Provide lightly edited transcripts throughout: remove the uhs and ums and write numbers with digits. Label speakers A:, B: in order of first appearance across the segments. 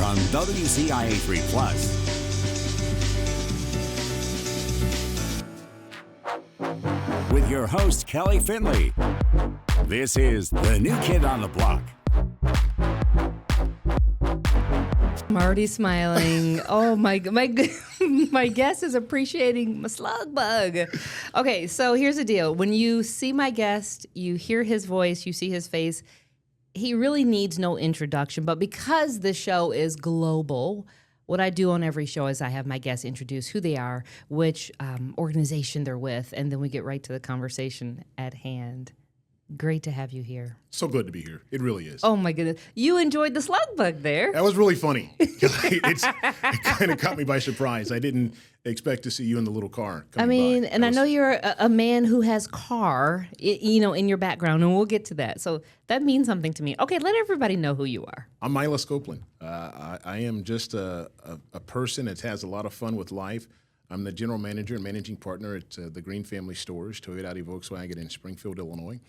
A: from WCIA3 Plus. With your host, Kelly Finley. This is The New Kid on the Block.
B: I'm already smiling. Oh, my guest is appreciating my slug bug. Okay, so here's the deal. When you see my guest, you hear his voice, you see his face, he really needs no introduction. But because the show is global, what I do on every show is I have my guests introduce who they are, which organization they're with, and then we get right to the conversation at hand. Great to have you here.
C: So good to be here. It really is.
B: Oh, my goodness. You enjoyed the slug bug there.
C: That was really funny. It kind of caught me by surprise. I didn't expect to see you in the little car.
B: I mean, and I know you're a man who has car, in your background, and we'll get to that. So that means something to me. Okay, let everybody know who you are.
C: I'm M-Y-L-E-S Copeland. I am just a person that has a lot of fun with life. I'm the general manager and managing partner at the Green Family Stores, Toyota Volkswagen in Springfield, Illinois.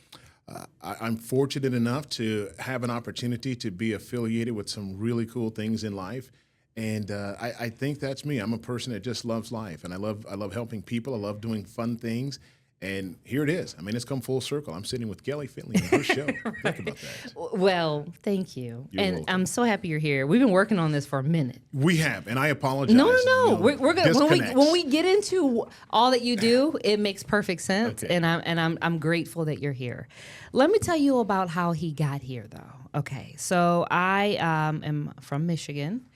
C: I'm fortunate enough to have an opportunity to be affiliated with some really cool things in life. And I think that's me. I'm a person that just loves life, and I love helping people. I love doing fun things. And here it is. I mean, it's come full circle. I'm sitting with Kelly Finley on her show.
B: Right.
C: Think about that.
B: Well, thank you.
C: You're
B: and
C: welcome.
B: I'm so happy you're here. We've been working on this for a minute.
C: We have, and I apologize.
B: No. We're good.
C: Disconnects.
B: When we get into all that you do, it makes perfect sense.
C: Okay.
B: And I'm grateful that you're here. Let me tell you about how he got here, though. Okay, so I am from Michigan.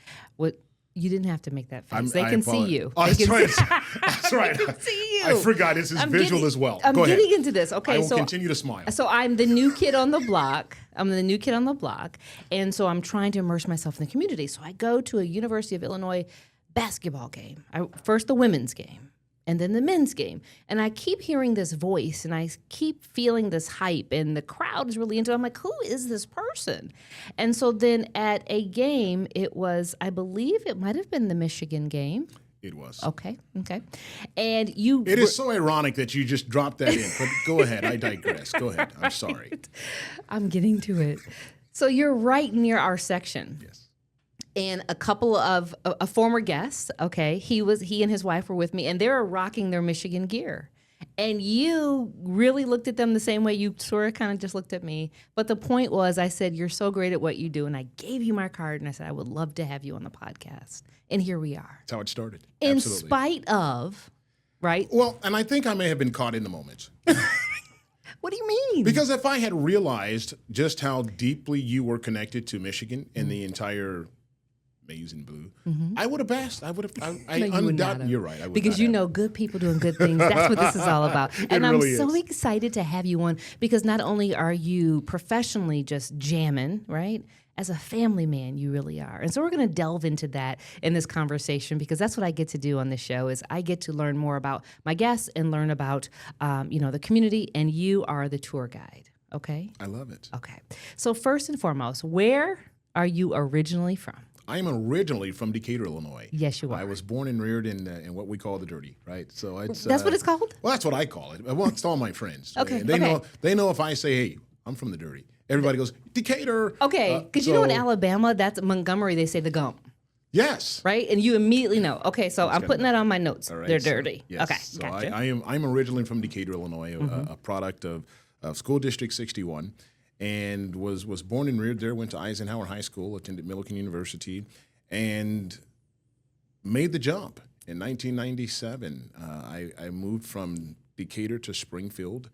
B: You didn't have to make that face. They can see you.
C: Oh,
B: They
C: that's right.
B: can
C: That's right.
B: They can see you.
C: I forgot. This is visual as well.
B: I'm
C: Go ahead.
B: getting into this. Okay,
C: I will
B: so
C: continue to smile.
B: So I'm the new kid on the block. And so I'm trying to immerse myself in the community. So I go to a University of Illinois basketball game. First the women's game, and then the men's game. And I keep hearing this voice, and I keep feeling this hype, and the crowd is really into it. I'm like, who is this person? And so then at a game, it was, I believe it might have been the Michigan game.
C: It was.
B: Okay. And you...
C: It is so ironic that you just dropped that in, but go ahead. I digress. Go ahead. I'm sorry.
B: I'm getting to it. So you're right near our section.
C: Yes.
B: And a couple of a former guest, okay, he and his wife were with me, and they were rocking their Michigan gear. And you really looked at them the same way you sort of kind of just looked at me. But the point was, I said, you're so great at what you do. And I gave you my card, and I said, I would love to have you on the podcast. And here we are.
C: That's how it started.
B: In
C: Absolutely.
B: spite of, right?
C: Well, and I think I may have been caught in the moment.
B: What do you mean?
C: Because if I had realized just how deeply you were connected to Michigan and the entire maize and blue, I would have asked. I would have.
B: No, you would not have.
C: You're right. I would
B: because
C: not
B: you
C: have.
B: know good people doing good things. That's what this is all about. And
C: really
B: I'm so
C: is.
B: excited to have you on because not only are you professionally just jamming, right? As a family man, you really are. And so we're going to delve into that in this conversation because that's what I get to do on this show is I get to learn more about my guests and learn about, the community, and you are the tour guide, okay?
C: I love it.
B: Okay. So first and foremost, where are you originally from?
C: I am originally from Decatur, Illinois.
B: Yes, you are.
C: I was born and reared in what we call the Dirty, right? So it's
B: That's what it's called?
C: Well, that's what I call it. Well, it's all my friends.
B: Okay,
C: They
B: okay.
C: know. They know if I say, "Hey, I'm from the Dirty," everybody goes, "Decatur."
B: Okay, because you know in Alabama, that's Montgomery, they say the gump.
C: Yes.
B: Right? And you immediately know. Okay, so I'm putting that on my notes.
C: All right,
B: They're
C: so,
B: dirty.
C: yes.
B: Okay,
C: So
B: gotcha.
C: I'm originally from Decatur, Illinois, a product of School District 61, and was born and reared there. Went to Eisenhower High School, attended Millikan University, and made the jump in 1997. I moved from Decatur to Springfield,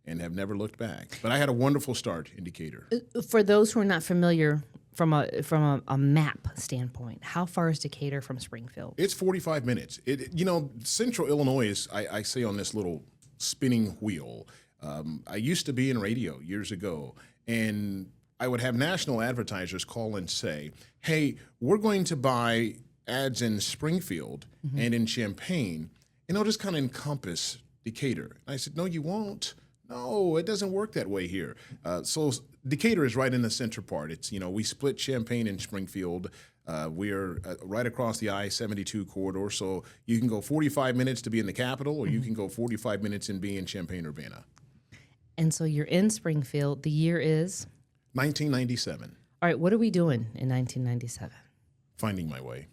C: and have never looked back. But I had a wonderful start in Decatur.
B: For those who are not familiar from a map standpoint, how far is Decatur from Springfield?
C: It's 45 minutes. Central Illinois is, I say, on this little spinning wheel. I used to be in radio years ago, and I would have national advertisers call and say, hey, we're going to buy ads in Springfield and in Champaign, and it'll just kind of encompass Decatur. And I said, no, you won't. No, it doesn't work that way here. So Decatur is right in the center part. It's, we split Champaign and Springfield. We're right across the I-72 corridor, so you can go 45 minutes to be in the capital, or you can go 45 minutes and be in Champaign-Urbana.
B: And so you're in Springfield. The year is?
C: 1997.
B: All right, what are we doing in 1997?
C: finding my way.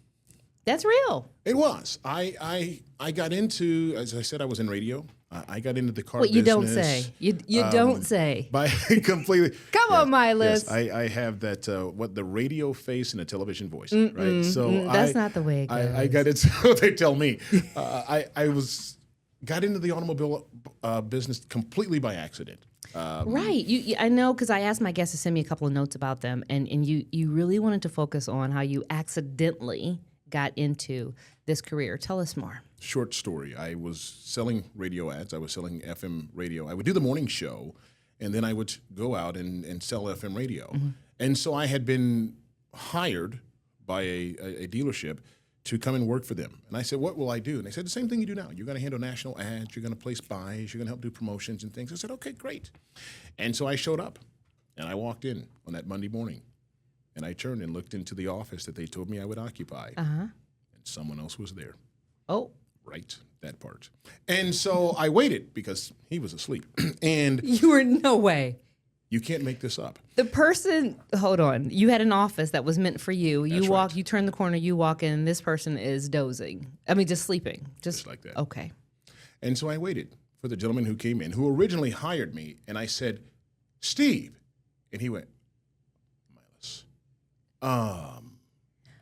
B: That's real.
C: It was. I got into, as I said, I was in radio. I got into the car
B: What
C: business.
B: you don't say. You don't say.
C: By completely.
B: Come on, Miles.
C: Yes, I have that, the radio face and a television voice, right? So
B: That's not the way it goes.
C: I got into, what they tell me. Got into the automobile business completely by accident.
B: Right. I know because I asked my guests to send me a couple of notes about them, and you really wanted to focus on how you accidentally got into this career. Tell us more.
C: Short story. I was selling radio ads. I was selling FM radio. I would do the morning show, and then I would go out and sell FM radio. Mm-hmm. And so I had been hired by a dealership to come and work for them. And I said, what will I do? And they said, the same thing you do now. You're going to handle national ads. You're going to place buys. You're going to help do promotions and things. I said, okay, great. And so I showed up, and I walked in on that Monday morning, and I turned and looked into the office that they told me I would occupy.
B: Uh-huh.
C: And someone else was there.
B: Oh.
C: Right, that part. And so I waited because he was asleep. And
B: you were no way.
C: You can't make this up.
B: The person, hold on. You had an office that was meant for you.
C: That's right.
B: You turn the corner, you walk in, and this person is dozing. I mean, just sleeping. Just
C: like that.
B: Okay.
C: And so I waited for the gentleman who came in, who originally hired me, and I said, Steve. And he went, Miles.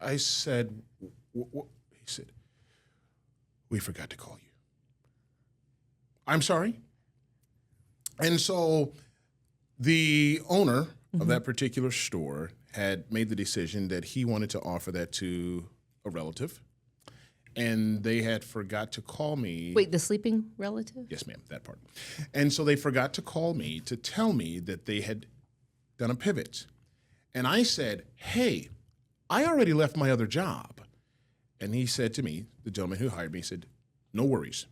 C: I said, he said, we forgot to call you. I'm sorry? And so the owner of that particular store had made the decision that he wanted to offer that to a relative, and they had forgot to call me.
B: Wait, the sleeping relative?
C: Yes, ma'am, that part. And so they forgot to call me to tell me that they had done a pivot. And I said, hey, I already left my other job. And he said to me, the gentleman who hired me, said, no worries.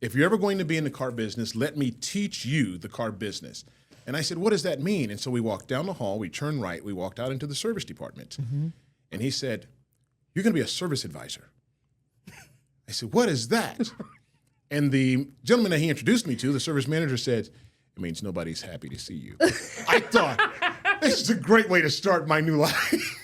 C: If you're ever going to be in the car business, let me teach you the car business. And I said, what does that mean? And so we walked down the hall, we turned right, we walked out into the service department. Mm-hmm. And he said, you're going to be a service advisor. I said, what is that? And the gentleman that he introduced me to, the service manager, said, it means nobody's happy to see you. I thought, this is a great way to start my new life.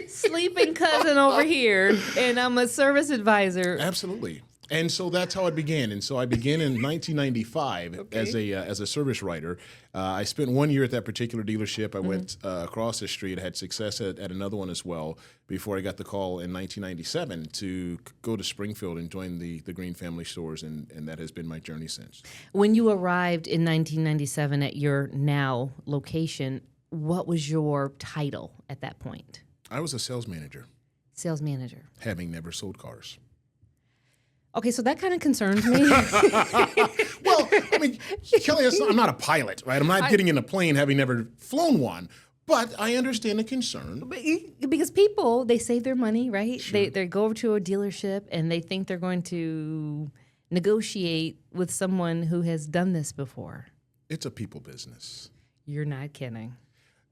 B: Sleeping cousin over here, and I'm a service advisor.
C: Absolutely. And so that's how it began. And so I began in 1995 as a service writer. I spent 1 year at that particular dealership. I went across the street, had success at another one as well before I got the call in 1997 to go to Springfield and join the Green Family Stores, and that has been my journey since.
B: When you arrived in 1997 at your now location, what was your title at that point?
C: I was a sales manager.
B: Sales manager.
C: Having never sold cars.
B: Okay, so that kind of concerns me.
C: Well, I mean, Kelly, I'm not a pilot, right? I'm not getting in a plane having never flown one, but I understand the concern.
B: Because people, they save their money, right?
C: Sure.
B: They go over to a dealership and they think they're going to negotiate with someone who has done this before.
C: It's a people business.
B: You're not kidding.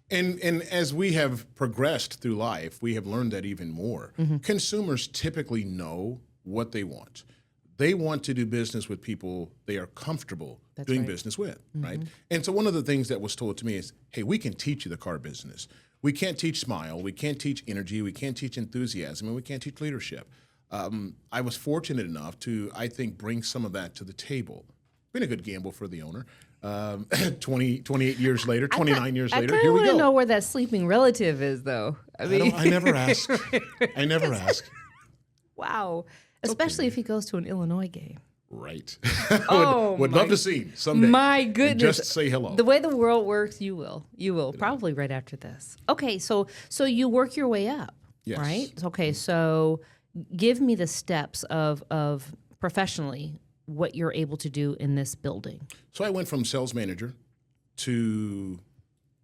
C: And as we have progressed through life, we have learned that even more. Mm-hmm. Consumers typically know what they want. They want to do business with people they are comfortable doing business with, right? And so one of the things that was told to me is, hey, we can teach you the car business. We can't teach smile. We can't teach energy. We can't teach enthusiasm. And we can't teach leadership. I was fortunate enough to, I think, bring some of that to the table. Been a good gamble for the owner. 28 years later, 29 years later, here we go.
B: I want to know where that sleeping relative is, though.
C: I never ask. I never ask.
B: Wow. Especially if he goes to an Illinois game.
C: Right.
B: Oh,
C: would love to see him someday.
B: My goodness.
C: And just say hello.
B: The way the world works, you will. You will. Probably right after this. Okay, so you work your way up,
C: yes.
B: Right? Okay, so give me the steps of professionally what you're able to do in this building. So
C: I went from sales manager to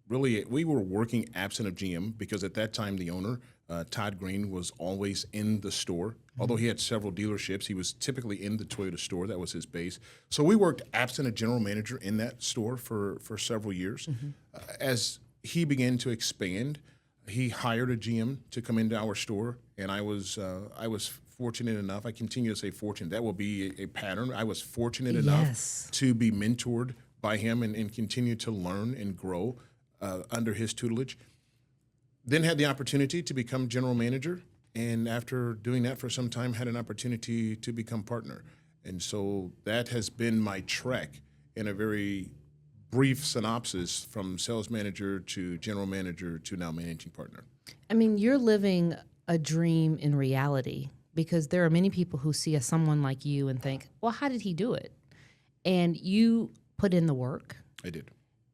C: really, we were working absent of GM because at that time the owner, Todd Green, was always in the store. Mm-hmm. Although he had several dealerships, he was typically in the Toyota store. That was his base. So we worked absent of general manager in that store for several years. Mm-hmm. As he began to expand, he hired a GM to come into our store, and I was fortunate enough. I continue to say fortunate. That will be a pattern. I was fortunate enough to be mentored by him and continue to learn and grow under his tutelage. Then had the opportunity to become general manager, And after doing that for some time, had an opportunity to become partner. And so that has been my trek in a very brief synopsis from sales manager to general manager to now managing partner.
B: I mean, you're living a dream in reality, because there are many people who see someone like you and think, well, how did he do it? And you put in the work.
C: I did.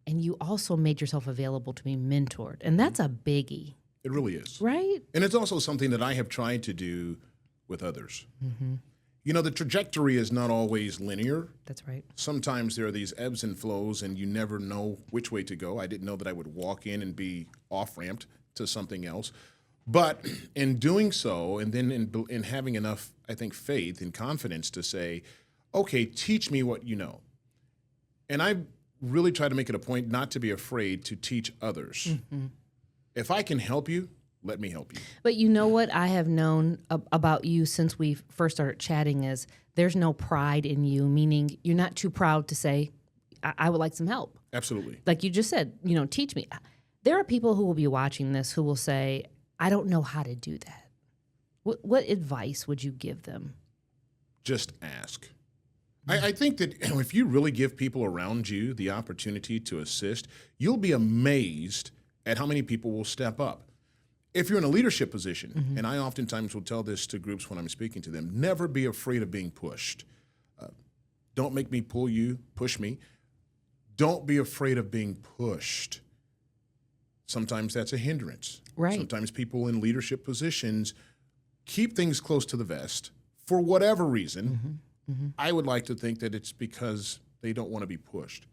B: And you also made yourself available to be mentored. And that's a biggie.
C: It really is.
B: Right?
C: And it's also something that I have tried to do with others. Mm-hmm. You know, the trajectory is not always linear.
B: That's right.
C: Sometimes there are these ebbs and flows, and you never know which way to go. I didn't know that I would walk in and be off-ramped to something else. But in doing so, and then in having enough, I think, faith and confidence to say, okay, teach me what you know. And I really try to make it a point not to be afraid to teach others. Mm-hmm. If I can help you, let me help you.
B: But you know what I have known about you since we first started chatting is there's no pride in you, meaning you're not too proud to say, I would like some help.
C: Absolutely.
B: Like you just said, teach me. There are people who will be watching this who will say, I don't know how to do that. What advice would you give them?
C: Just ask. I think that if you really give people around you the opportunity to assist, you'll be amazed at how many people will step up. If you're in a leadership position, mm-hmm. and I oftentimes will tell this to groups when I'm speaking to them, never be afraid of being pushed. Don't make me pull you, push me. Don't be afraid of being pushed. Sometimes that's a hindrance.
B: Right.
C: Sometimes people in leadership positions keep things close to the vest for whatever reason. Mm-hmm. Mm-hmm. I would like to think that it's because they don't want to be pushed.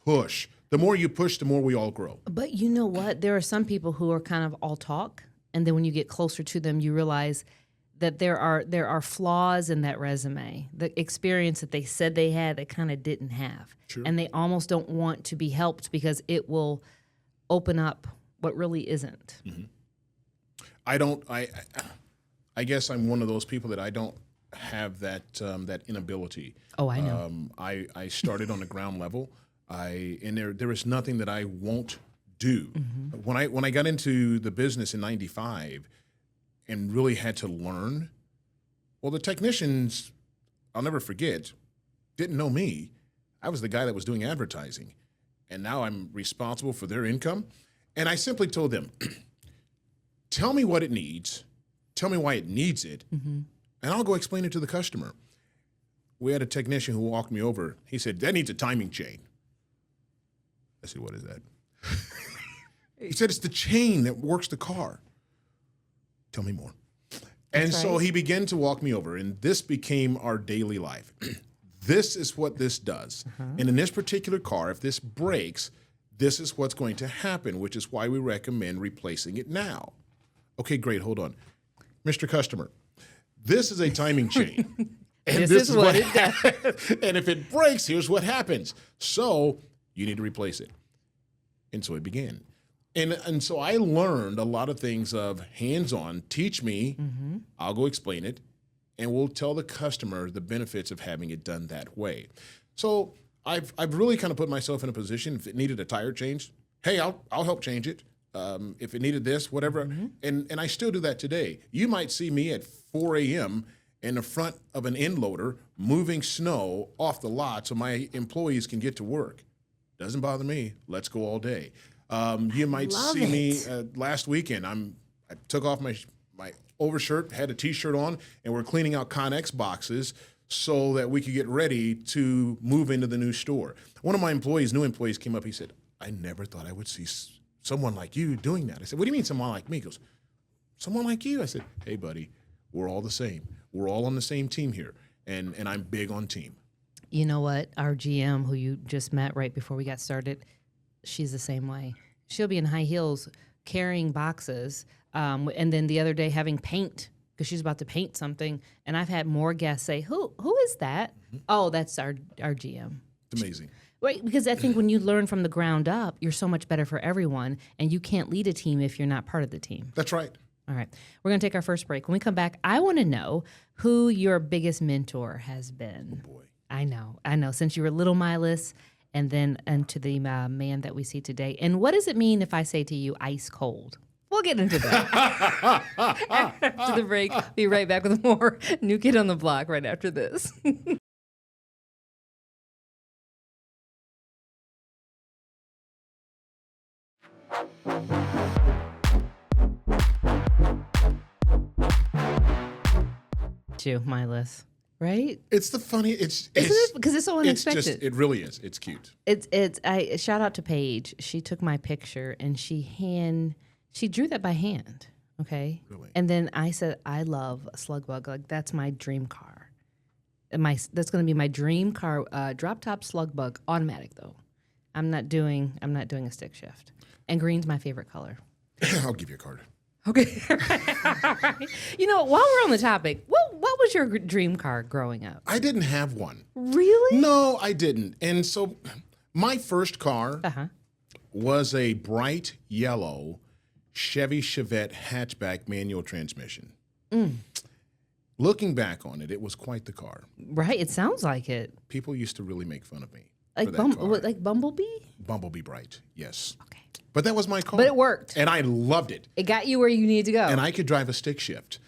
C: Push. The more you push, the more we all grow.
B: But you know what? There are some people who are kind of all talk, and then when you get closer to them, you realize that there are flaws in that resume, the experience that they said they had that kind of didn't have.
C: Sure.
B: And they almost don't want to be helped because it will open up what really isn't.
C: Mm-hmm. I guess I'm one of those people that I don't have that inability.
B: Oh, I know.
C: I started on the ground level. And there is nothing that I won't do. Mm-hmm. When I got into the business in '95 and really had to learn, well, the technicians, I'll never forget, didn't know me. I was the guy that was doing advertising, and now I'm responsible for their income. And I simply told them, tell me what it needs, tell me why it needs it, mm-hmm. and I'll go explain it to the customer. We had a technician who walked me over. He said, that needs a timing chain. I said, what is that? He said, it's the chain that works the car. Tell me more. And so he began to walk me over, and this became our daily life. This is what this does. Uh-huh. And in this particular car, if this breaks, this is what's going to happen, which is why we recommend replacing it now. Okay, great, hold on. Mr. Customer, this is a timing chain. And this is what it does. And if it breaks, here's what happens. So you need to replace it. And so it began. And so I learned a lot of things of hands-on. Teach me, mm-hmm. I'll go explain it, and we'll tell the customer the benefits of having it done that way. So I've really kind of put myself in a position, if it needed a tire change, hey, I'll help change it. If it needed this, whatever. Mm-hmm. And I still do that today. You might see me at 4 a.m. in the front of an end loader moving snow off the lot so my employees can get to work. Doesn't bother me. Let's go all day. You might see me last weekend. I took off my overshirt, had a T-shirt on, and we're cleaning out Connex boxes so that we could get ready to move into the new store. One of my new employees came up. He said, I never thought I would see someone like you doing that. I said, what do you mean someone like me? He goes, someone like you? I said, hey, buddy, we're all the same. We're all on the same team here, and I'm big on team.
B: You know what? Our GM, who you just met right before we got started, she's the same way. She'll be in high heels carrying boxes, and then the other day having paint because she's about to paint something. And I've had more guests say, who is that? Mm-hmm. Oh, that's our GM.
C: It's amazing.
B: Right, because I think when you learn from the ground up, you're so much better for everyone, and you can't lead a team if you're not part of the team.
C: That's right.
B: All right. We're going to take our first break. When we come back, I want to know who your biggest mentor has been.
C: Oh, boy.
B: I know. Since you were little Miles, and then to the man that we see today. And what does it mean if I say to you, ice cold? We'll get into that after the break. Be right back with more New Kid on the Block right after this. You, Milas, right?
C: It's the funny. Isn't
B: it? Because it's so unexpected.
C: It really is. It's cute.
B: I shout out to Paige. She took my picture and she drew that by hand. Okay.
C: Really?
B: And then I said, I love a slug bug. Like that's my dream car. That's going to be my dream car. Drop top slug bug, automatic though. I'm not doing a stick shift. And green's my favorite color.
C: I'll give you a card.
B: Okay. All right. You know, while we're on the topic, what was your dream car growing up?
C: I didn't have one.
B: Really?
C: No, I didn't. And so my first car was a bright yellow Chevy Chevette hatchback manual transmission. Looking back on it, it was quite the car.
B: Right. It sounds like it.
C: People used to really make fun of me.
B: Like like Bumblebee?
C: Bumblebee Bright, yes.
B: Okay.
C: But that was my car.
B: But it worked.
C: And I loved it.
B: It got you where you needed to go.
C: And I could drive a stick shift.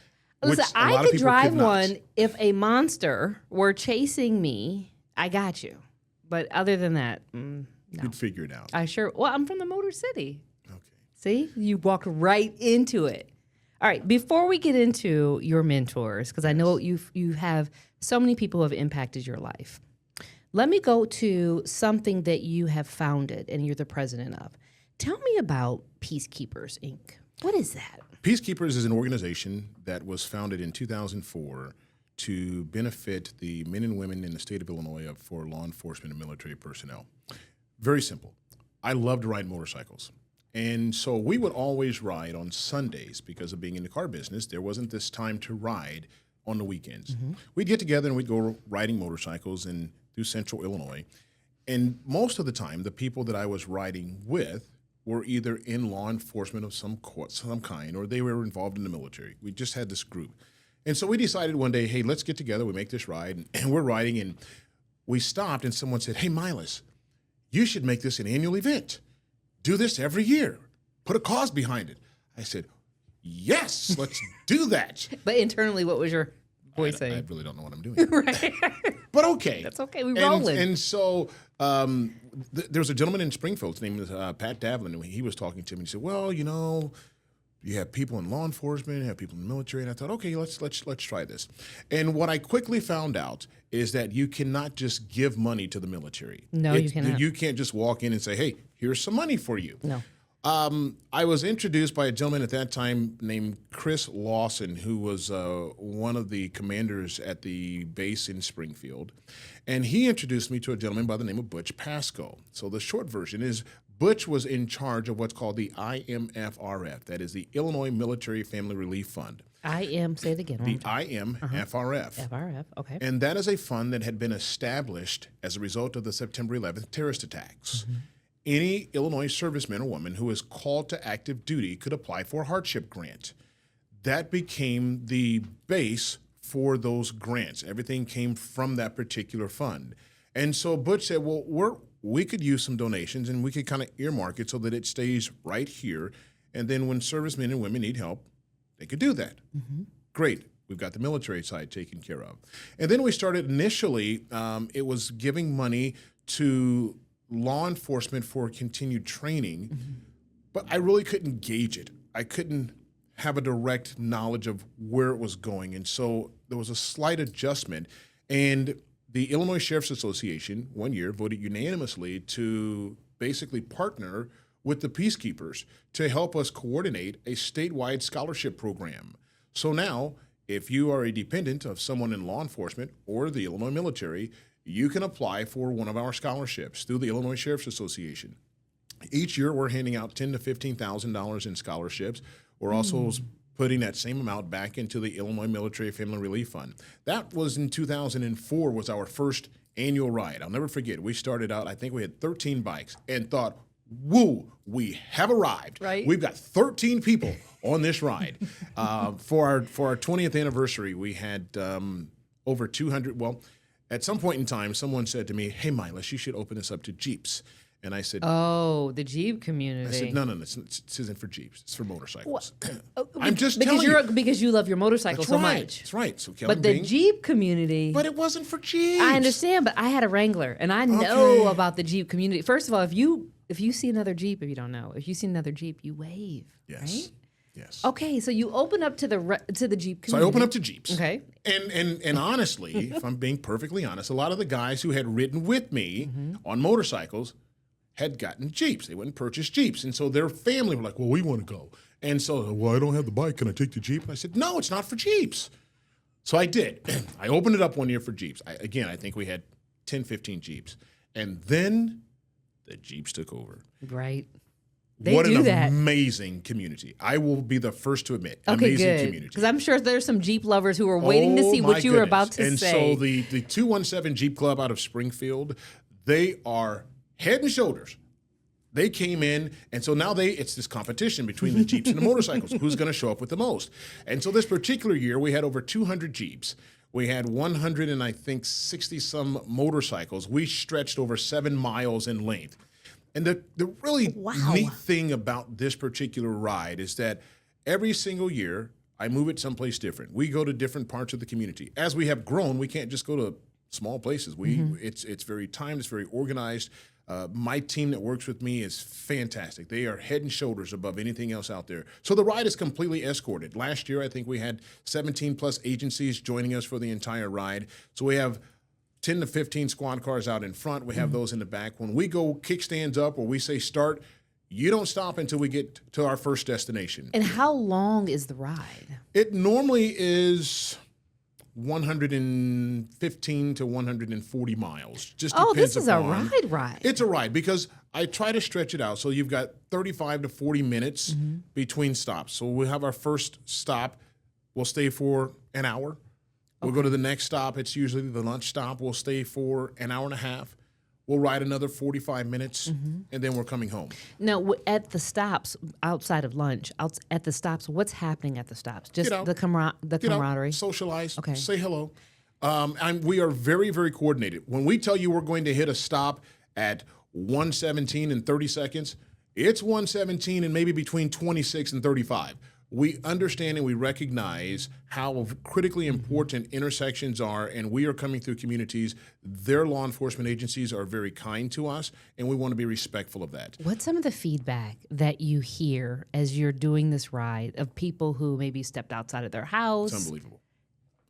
B: Listen, I could drive one if a monster were chasing me. I got you. But other than that, no.
C: You'd figure it out.
B: Well, I'm from the Motor City.
C: Okay.
B: See? You walked right into it. All right. Before we get into your mentors, because I know you have so many people who have impacted your life, let me go to something that you have founded and you're the president of. Tell me about Peacekeepers, Inc. What is that?
C: Peacekeepers is an organization that was founded in 2004 to benefit the men and women in the state of Illinois for law enforcement and military personnel. Very simple. I loved to ride motorcycles. And so we would always ride on Sundays because of being in the car business. There wasn't this time to ride on the weekends. We'd get together and we'd go riding motorcycles through central Illinois. And most of the time, the people that I was riding with were either in law enforcement of some kind, or they were involved in the military. We just had this group. And so we decided one day, hey, let's get together, we make this ride, and we're riding, and we stopped, and someone said, hey, Milas, you should make this an annual event. Do this every year. Put a cause behind it. I said, yes, let's do that.
B: But internally, what was your voice saying?
C: I really don't know what I'm doing.
B: Right.
C: But okay.
B: That's okay. We rolling.
C: And so there was a gentleman in Springfield. His name was Pat Davlin. And he was talking to me. He said, well, you know, you have people in law enforcement, you have people in the military. And I thought, okay, let's try this. And what I quickly found out is that you cannot just give money to the military.
B: No, you cannot.
C: You can't just walk in and say, hey, here's some money for you.
B: No.
C: I was introduced by a gentleman at that time named Chris Lawson, who was one of the commanders at the base in Springfield. And he introduced me to a gentleman by the name of Butch Pasco. So the short version is Butch was in charge of what's called the IMFRF, that is the Illinois Military Family Relief Fund.
B: Say it again.
C: The IMFRF.
B: FRF, okay.
C: And that is a fund that had been established as a result of the September 11th terrorist attacks. Any Illinois serviceman or woman who is called to active duty could apply for a hardship grant. That became the base for those grants. Everything came from that particular fund. And so Butch said, well, we could use some donations and we could kind of earmark it so that it stays right here. And then when servicemen and women need help, they could do that. Great. We've got the military side taken care of. And then we started initially, it was giving money to law enforcement for continued training, but I really couldn't gauge it. I couldn't have a direct knowledge of where it was going. And so there was a slight adjustment. And the Illinois Sheriff's Association one year voted unanimously to basically partner with the Peacekeepers to help us coordinate a statewide scholarship program. So now, if you are a dependent of someone in law enforcement or the Illinois military, you can apply for one of our scholarships through the Illinois Sheriff's Association. Each year, we're handing out $10,000 to $15,000 in scholarships. We're also putting that same amount back into the Illinois Military Family Relief Fund. That was in 2004, was our first annual ride. I'll never forget. We started out, I think we had 13 bikes and thought, woo, we have arrived.
B: Right.
C: We've got 13 people on this ride. For our 20th anniversary, we had over 200, at some point in time, someone said to me, hey, Milas, you should open this up to Jeeps. And I said,
B: Oh, the Jeep community.
C: I said, no, this isn't for Jeeps. It's for motorcycles.
B: Oh,
C: I'm just
B: because
C: telling you.
B: because you love your motorcycle
C: That's
B: so
C: right.
B: much.
C: That's right. So Kelly
B: But the
C: Bing,
B: Jeep community.
C: but it wasn't for Jeeps.
B: I understand, but I had a Wrangler, and I know about the Jeep community. First of all, if you see another Jeep, if you don't know, if you see another Jeep, you wave.
C: Yes.
B: Right?
C: Yes.
B: Okay, so you open up to the Jeep community.
C: So I open up to Jeeps.
B: Okay.
C: And honestly, if I'm being perfectly honest, a lot of the guys who had ridden with me
B: Mm-hmm.
C: on motorcycles had gotten Jeeps. They went and purchased Jeeps. And so their family were like, well, we want to go. And so, well, I don't have the bike. Can I take the Jeep? And I said, no, it's not for Jeeps. So I did. I opened it up one year for Jeeps. I think we had 10, 15 Jeeps. And then the Jeeps took over.
B: Right. They
C: What
B: do
C: an
B: that.
C: amazing community. I will be the first to admit.
B: Okay,
C: amazing
B: good.
C: community.
B: Because I'm sure there's some Jeep lovers who are waiting to see
C: Oh,
B: what
C: my
B: you were
C: goodness.
B: about to
C: and
B: say.
C: so the 217 Jeep Club out of Springfield, they are head and shoulders. They came in, and so now it's this competition between the Jeeps and the motorcycles. Who's going to show up with the most? And so this particular year, we had over 200 Jeeps. We had 100 and I think 60-some motorcycles. We stretched over 7 miles in length. And the really neat thing about this particular ride is that every single year, I move it someplace different. We go to different parts of the community. As we have grown, we can't just go to small places. It's very timed, it's very organized. My team that works with me is fantastic. They are head and shoulders above anything else out there. So the ride is completely escorted. Last year, I think we had 17 plus agencies joining us for the entire ride. So we have 10 to 15 squad cars out in front. We have those in the back. When we go kickstands up or we say start, you don't stop until we get to our first destination.
B: And how long is the ride?
C: It normally is 115 to 140 miles. Just
B: Oh,
C: depends
B: this is a
C: upon-
B: ride.
C: It's a ride because I try to stretch it out. So you've got 35 to 40 minutes between stops. So we have our first stop. We'll stay for an hour. We'll go to the next stop. It's usually the lunch stop. We'll stay for an hour and a half. We'll ride another 45 minutes, and then we're coming home.
B: Now, at the stops, outside of lunch, at the stops, what's happening at the stops? Just
C: Get out.
B: the
C: Get out,
B: camaraderie?
C: socialize,
B: Okay.
C: say hello. We are very, very coordinated. When we tell you we're going to hit a stop at 117 and 30 seconds, it's 117 and maybe between 26 and 35. We understand and we recognize how critically important intersections are, and we are coming through communities. Their law enforcement agencies are very kind to us, and we want to be respectful of that.
B: What's some of the feedback that you hear as you're doing this ride of people who maybe stepped outside of their house?
C: It's unbelievable.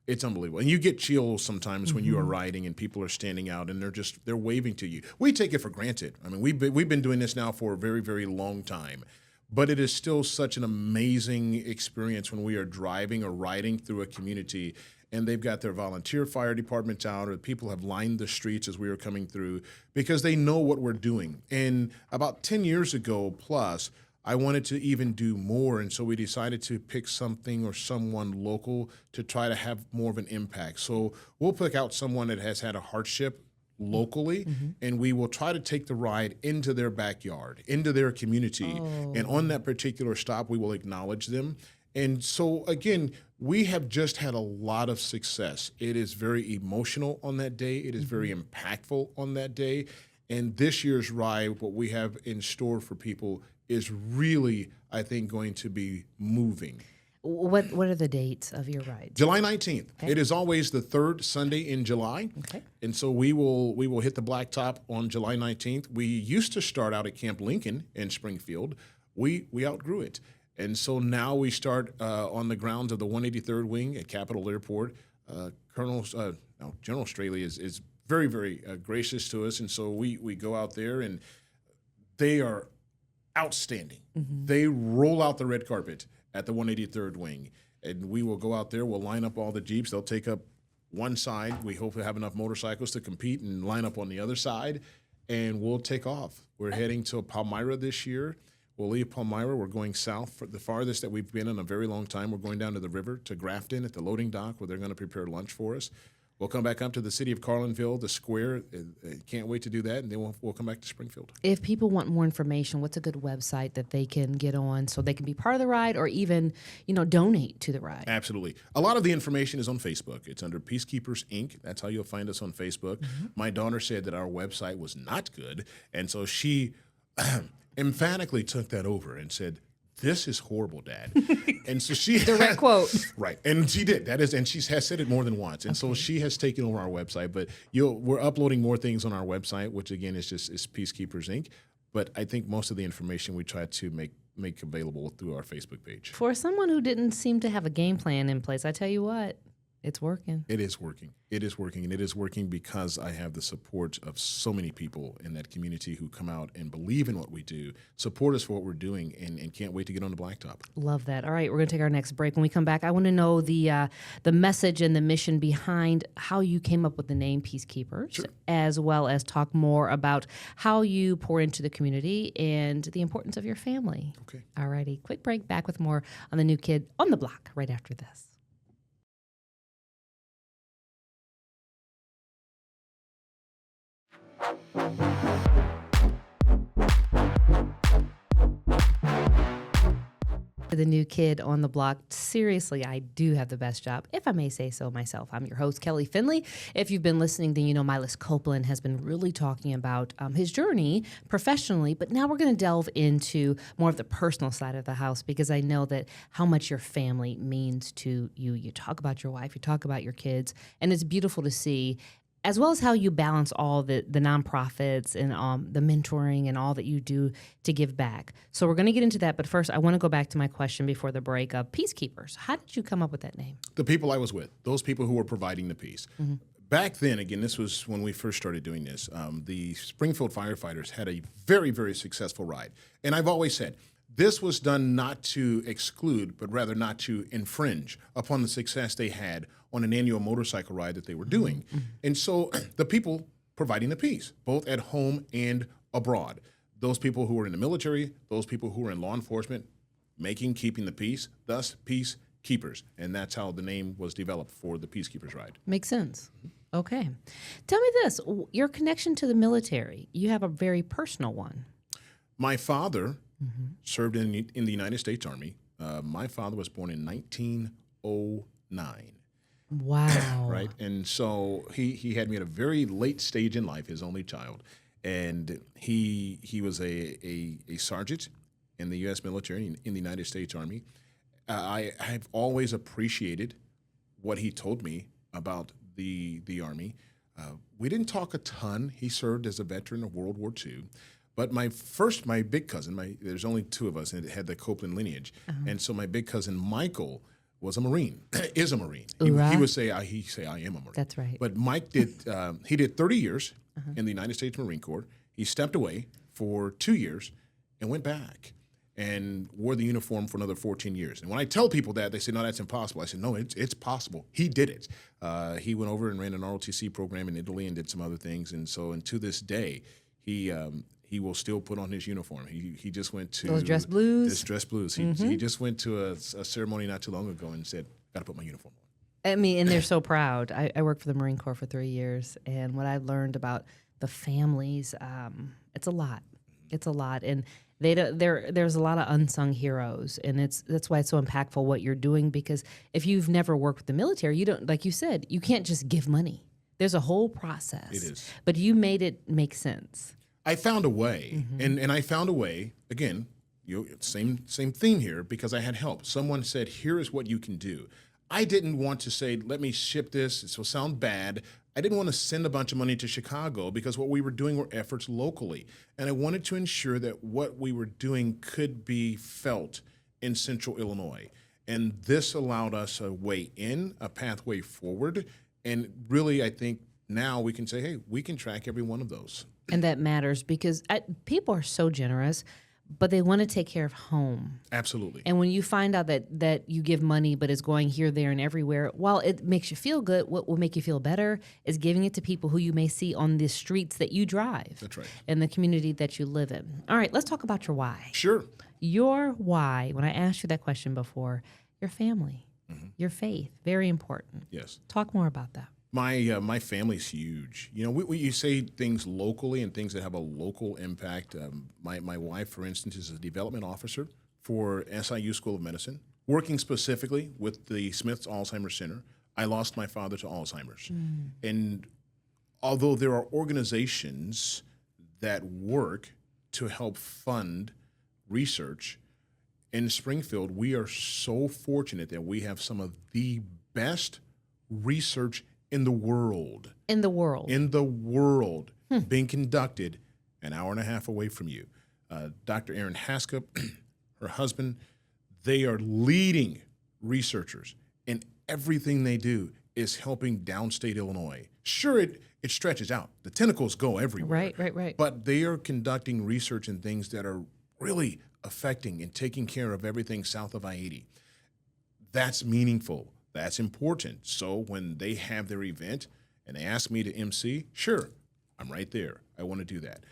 C: It's unbelievable. And you get chills sometimes when you are riding and people are standing out and they're waving to you. We take it for granted. I mean, we've been doing this now for a very, very long time. But it is still such an amazing experience when we are driving or riding through a community and they've got their volunteer fire department out, or people have lined the streets as we are coming through because they know what we're doing. And about 10 years ago plus, I wanted to even do more, and so we decided to pick something or someone local to try to have more of an impact. So we'll pick out someone that has had a hardship locally, and we will try to take the ride into their backyard, into their community. And on that particular stop, we will acknowledge them. And so, again, we have just had a lot of success. It is very emotional on that day. It is very impactful on that day. And this year's ride, what we have in store for people is really, I think, going to be moving.
B: What are the dates of your rides?
C: July 19th.
B: Okay.
C: It is always the third Sunday in July.
B: Okay.
C: And so we will hit the blacktop on July 19th. We used to start out at Camp Lincoln in Springfield. We outgrew it. And so now we start on the grounds of the 183rd Wing at Capitol Airport. General Straley is very, very gracious to us. And so we go out there, and they are outstanding. They roll out the red carpet at the 183rd Wing. And we will go out there, we'll line up all the Jeeps. They'll take up one side. We hope to have enough motorcycles to compete and line up on the other side, and we'll take off. We're heading to Palmyra this year. We'll leave Palmyra. We're going south, for the farthest that we've been in a very long time. We're going down to the river to Grafton at the loading dock where they're going to prepare lunch for us. We'll come back up to the city of Carlinville, the square. Can't wait to do that, and then we'll come back to Springfield.
B: If people want more information, what's a good website that they can get on so they can be part of the ride or even, donate to the ride?
C: Absolutely. A lot of the information is on Facebook. It's under Peacekeepers, Inc. That's how you'll find us on Facebook. Mm-hmm. My daughter said that our website was not good, and so she emphatically took that over and said, "This is horrible, Dad." And so she
B: direct quote.
C: Right. And she did. And she has said it more than once. And so she has taken over our website, but we're uploading more things on our website, which again is Peacekeepers Inc. But I think most of the information we try to make available through our Facebook page.
B: For someone who didn't seem to have a game plan in place, I tell you what, it's working.
C: It is working. It is working. And it is working because I have the support of so many people in that community who come out and believe in what we do, support us for what we're doing, and can't wait to get on the blacktop.
B: Love that. All right, we're going to take our next break. When we come back, I want to know the message and the mission behind how you came up with the name Peacekeepers,
C: sure,
B: as well as talk more about how you pour into the community and the importance of your family.
C: Okay.
B: All righty. Quick break. Back with more on the New Kid on the Block right after this. The New Kid on the Block. Seriously, I do have the best job, if I may say so myself. I'm your host, Kelly Finley. If you've been listening, then you know M-Y-L-E-S Copeland has been really talking about his journey professionally, but now we're going to delve into more of the personal side of the house because I know that how much your family means to you. You talk about your wife, you talk about your kids, and it's beautiful to see, as well as how you balance all the nonprofits and the mentoring and all that you do to give back. So we're going to get into that, but first I want to go back to my question before the break of Peacekeepers. How did you come up with that name?
C: The people I was with, those people who were providing the peace. Mm-hmm. Back then, again, this was when we first started doing this, the Springfield firefighters had a very, very successful ride. And I've always said, this was done not to exclude, but rather not to infringe upon the success they had on an annual motorcycle ride that they were doing. Mm-hmm. And so the people providing the peace, both at home and abroad, those people who were in the military, those people who were in law enforcement, keeping the peace, thus Peacekeepers. And that's how the name was developed for the Peacekeepers ride.
B: Makes sense. Okay. Tell me this, your connection to the military, you have a very personal one.
C: My father served in the United States Army. My father was born in 1909.
B: Wow.
C: Right. And so he had me at a very late stage in life, his only child. And he was a sergeant in the U.S. military, in the United States Army. I've always appreciated what he told me about the Army. We didn't talk a ton. He served as a veteran of World War II. But my big cousin, there's only two of us, and it had the Copeland lineage. Uh-huh. And so my big cousin, Michael, was a Marine, is a Marine. He would say, I am a Marine.
B: That's right.
C: But Mike did 30 years in the United States Marine Corps. He stepped away for 2 years and went back and wore the uniform for another 14 years. And when I tell people that, they say, no, that's impossible. I said, no, it's possible. He did it. He went over and ran an ROTC program in Italy and did some other things. And so, and to this day, he will still put on his uniform. He just went to
B: those dress blues.
C: This dress blues. He just went to a ceremony not too long ago and said, "Got to put my uniform on."
B: I mean, and they're so proud. I worked for the Marine Corps for 3 years, and what I've learned about the families, it's a lot. It's a lot, and there's a lot of unsung heroes, and that's why it's so impactful what you're doing. Because if you've never worked with the military, you don't, like you said, you can't just give money. There's a whole process.
C: It is,
B: but you made it make sense.
C: I found a way, and I found a way, again, same theme here, because I had help. Someone said, here is what you can do. I didn't want to say, let me ship this, it will sound bad. I didn't want to send a bunch of money to Chicago because what we were doing were efforts locally. And I wanted to ensure that what we were doing could be felt in Central Illinois. And this allowed us a way in, a pathway forward. And really, I think now we can say, hey, we can track every one of those.
B: And that matters because people are so generous, but they want to take care of home.
C: Absolutely.
B: And when you find out that you give money, but it's going here, there, and everywhere, while it makes you feel good, what will make you feel better is giving it to people who you may see on the streets that you drive.
C: That's right.
B: And the community that you live in. All right, let's talk about your why.
C: Sure.
B: Your why, when I asked you that question before, your family, your faith, very important.
C: Yes.
B: Talk more about that.
C: My family's huge. You know, you say things locally and things that have a local impact. My wife, for instance, is a development officer for SIU School of Medicine, working specifically with the Smith's Alzheimer's Center. I lost my father to Alzheimer's. And although there are organizations that work to help fund research, in Springfield, we are so fortunate that we have some of the best research in the world.
B: In the world.
C: In the world, being conducted an hour and a half away from you. Dr. Erin Haskell, her husband, they are leading researchers, and everything they do is helping downstate Illinois. Sure, it stretches out. The tentacles go everywhere.
B: Right.
C: But they are conducting research in things that are really affecting and taking care of everything south of I-80. That's meaningful. That's important. So when they have their event and they ask me to MC, sure, I'm right there. I want to do that.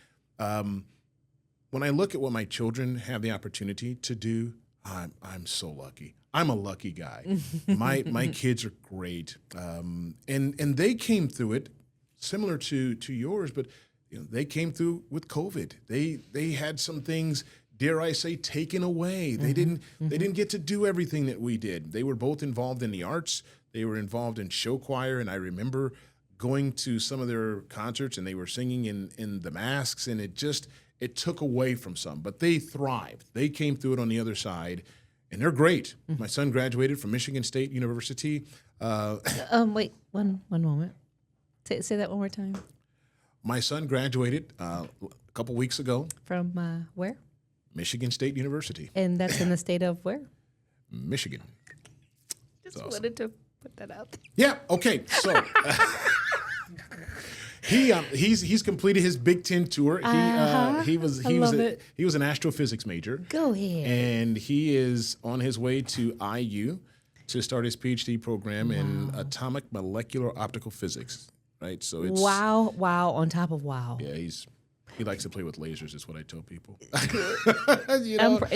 C: When I look at what my children have the opportunity to do, I'm so lucky. I'm a lucky guy. My kids are great, and they came through it similar to yours, but they came through with COVID. They had some things, dare I say, taken away. They didn't get to do everything that we did. They were both involved in the arts. They were involved in show choir, and I remember going to some of their concerts, and they were singing in the masks, and it took away from some. But they thrived. They came through it on the other side, and they're great. My son graduated from Michigan State University.
B: Wait, one moment. Say that one more time.
C: My son graduated a couple weeks ago.
B: From where?
C: Michigan State University.
B: And that's in the state of where?
C: Michigan.
B: Just wanted to put that out there.
C: Yeah. Okay. So he's completed his Big Ten tour. He was an astrophysics major.
B: Go ahead.
C: And he is on his way to IU to start his PhD program in atomic molecular optical physics. Right. So it's
B: wow on top of wow.
C: Yeah, he likes to play with lasers, is what I tell people.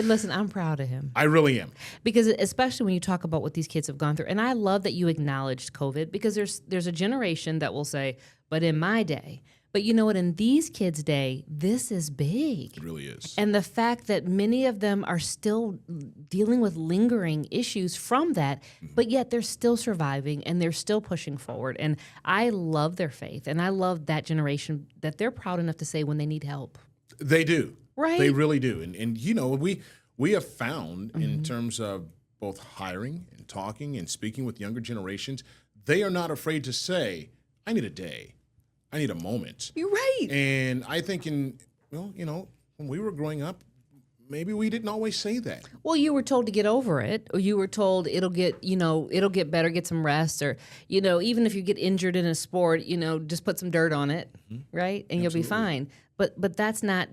B: Listen, I'm proud of him.
C: I really am.
B: Because especially when you talk about what these kids have gone through. And I love that you acknowledged COVID, because there's a generation that will say, but in my day. But you know what? In these kids' day, this is big.
C: It really is.
B: And the fact that many of them are still dealing with lingering issues from that, but yet they're still surviving and they're still pushing forward. And I love their faith. And I love that generation that they're proud enough to say when they need help.
C: They do.
B: Right?
C: They really do. And you know, we have found in terms of both hiring and talking and speaking with younger generations, they are not afraid to say, I need a day. I need a moment.
B: You're right.
C: And I think when we were growing up, maybe we didn't always say that.
B: Well, you were told to get over it, or you were told it'll get better, get some rest, or, even if you get injured in a sport, just put some dirt on it, right? And you'll be fine. But that's not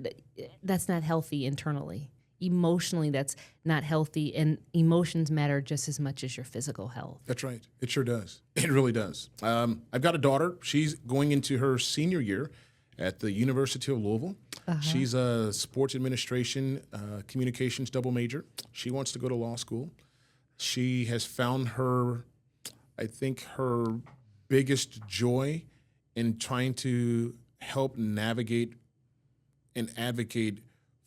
B: healthy internally. Emotionally, that's not healthy, and emotions matter just as much as your physical health.
C: That's right. It sure does. It really does. I've got a daughter. She's going into her senior year at the University of Louisville. She's a sports administration, communications double major. She wants to go to law school. She has found her biggest joy in trying to help navigate and advocate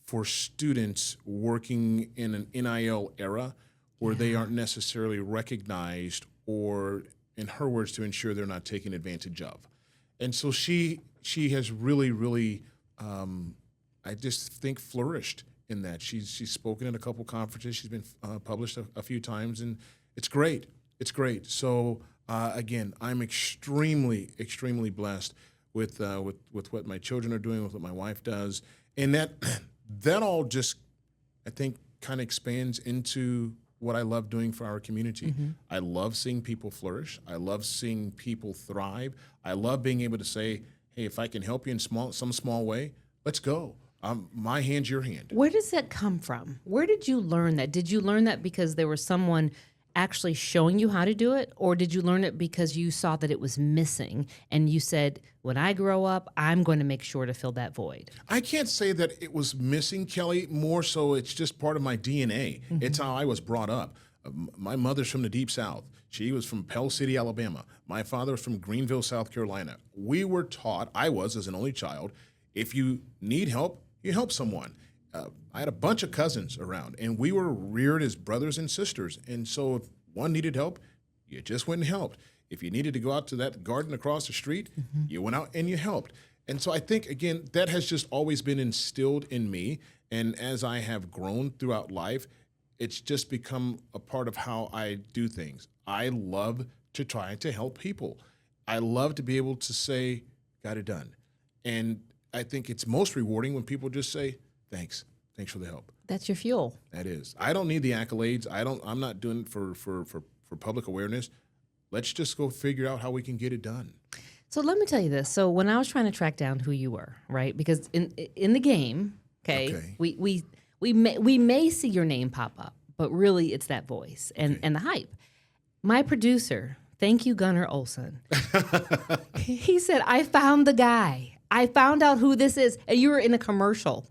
C: for students working in an NIL era where they aren't necessarily recognized, or, in her words, to ensure they're not taken advantage of. And so she has really, really, I just think, flourished in that. She's spoken at a couple conferences. She's been published a few times, and it's great. It's great. So again, I'm extremely, extremely blessed with what my children are doing, with what my wife does, and that all just, I think, kind of expands into what I love doing for our community. I love seeing people flourish. I love seeing people thrive. I love being able to say, hey, if I can help you in some small way, let's go. My hand's your hand.
B: Where does that come from? Where did you learn that? Did you learn that because there was someone actually showing you how to do it, or did you learn it because you saw that it was missing and you said, when I grow up, I'm going to make sure to fill that void?
C: I can't say that it was missing, Kelly. More so, it's just part of my DNA. It's how I was brought up. My mother's from the Deep South. She was from Pell City, Alabama. My father was from Greenville, South Carolina. We were taught, I was as an only child, if you need help, you help someone. I had a bunch of cousins around, and we were reared as brothers and sisters. And so if one needed help, you just went and helped. If you needed to go out to that garden across the street, you went out and you helped. And so I think, again, that has just always been instilled in me. And as I have grown throughout life, it's just become a part of how I do things. I love to try to help people. I love to be able to say, got it done. And I think it's most rewarding when people just say, thanks for the help.
B: That's your fuel.
C: That is. I don't need the accolades. I'm not doing it for public awareness. Let's just go figure out how we can get it done.
B: So let me tell you this. So when I was trying to track down who you were, right? Because in the game, okay. we may see your name pop up, but really it's that voice and the hype. My producer, thank you, Gunnar Olson. He said, I found the guy. I found out who this is. And you were in a commercial.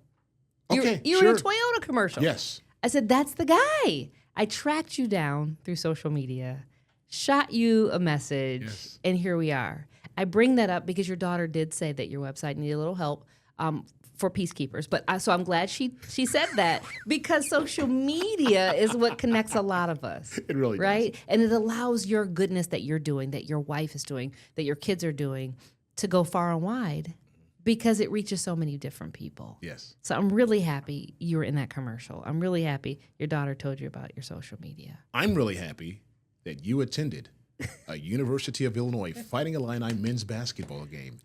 B: You were in a Toyota commercial.
C: Yes.
B: I said, that's the guy. I tracked you down through social media, shot you a message, and here we are. I bring that up because your daughter did say that your website needed a little help for peacekeepers. So I'm glad she said that because social media is what connects a lot of us.
C: It really
B: right?
C: does.
B: And it allows your goodness that you're doing, that your wife is doing, that your kids are doing to go far and wide because it reaches so many different people.
C: Yes.
B: So I'm really happy you were in that commercial. I'm really happy your daughter told you about your social media.
C: I'm really happy that you attended a University of Illinois Fighting Illini men's basketball game.